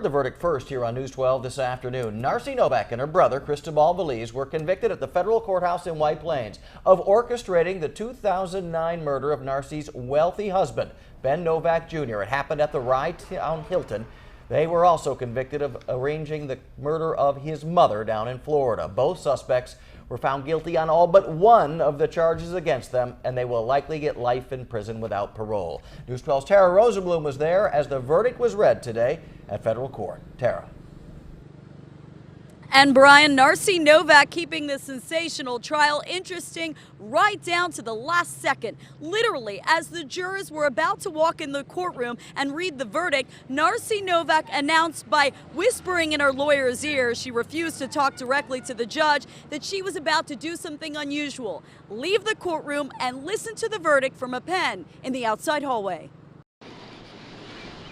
The verdict first here on News 12 this afternoon. Narcy Novak and her brother, Cristobal Veliz, were convicted at the federal courthouse in White Plains of orchestrating the 2009 murder of Narcy's wealthy husband, Ben Novak Jr. It happened at the Rye-Town Hilton. They were also convicted of arranging the murder of his mother down in Florida. Both suspects were found guilty on all but one of the charges against them, and they will likely get life in prison without parole. News 12's Tara Rosenblum was there as the verdict was read today at federal court. Tara. And Brian, Narcy Novak keeping the sensational trial interesting right down to the last second. Literally, as the jurors were about to walk in the courtroom and read the verdict, Narcy Novak announced by whispering in her lawyer's ear, she refused to talk directly to the judge, that she was about to do something unusual. Leave the courtroom and listen to the verdict from a pen in the outside hallway.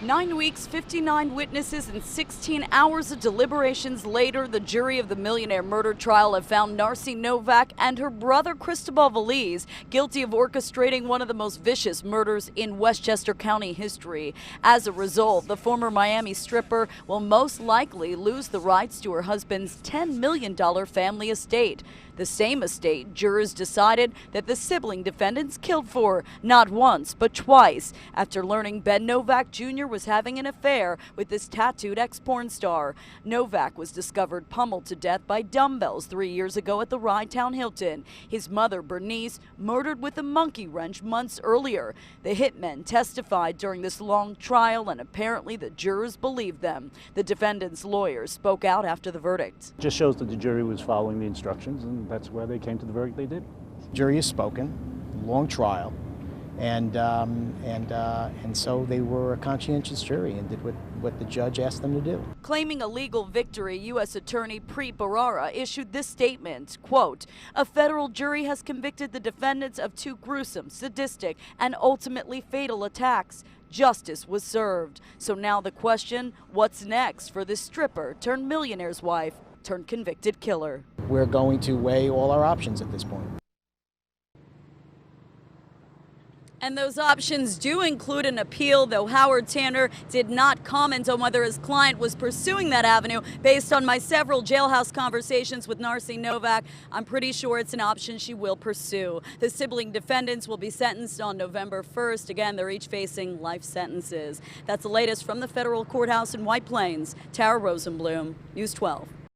9 weeks, 59 witnesses, and 16 hours of deliberations later, the jury of the millionaire murder trial have found Narcy Novak and her brother Cristobal Veliz guilty of orchestrating one of the most vicious murders in Westchester County history. As a result, the former Miami stripper will most likely lose the rights to her husband's $10 million family estate. The same estate jurors decided that the sibling defendants killed for, not once, but twice, after learning Ben Novak Jr. was having an affair with this tattooed ex-porn star. Novak was discovered pummeled to death by dumbbells 3 years ago at the Rye-Town Hilton. His mother, Bernice, murdered with a monkey wrench months earlier. The hitmen testified during this long trial, and apparently the jurors believed them. The defendants' lawyers spoke out after the verdict. Just shows that the jury was following the instructions, and that's where they came to the verdict they did. Jury has spoken, long trial, and so they were a conscientious jury and did what the judge asked them to do. Claiming a legal victory, U.S. Attorney Preet Bharara issued this statement, quote, "A federal jury has convicted the defendants of 2 gruesome, sadistic, and ultimately fatal attacks. Justice was served." So now the question, what's next for this stripper turned millionaire's wife turned convicted killer? We're going to weigh all our options at this point. And those options do include an appeal, though Howard Tanner did not comment on whether his client was pursuing that avenue. Based on my several jailhouse conversations with Narcy Novak, I'm pretty sure it's an option she will pursue. The sibling defendants will be sentenced on November 1st. Again, they're each facing life sentences. That's the latest from the federal courthouse in White Plains. Tara Rosenblum, News 12.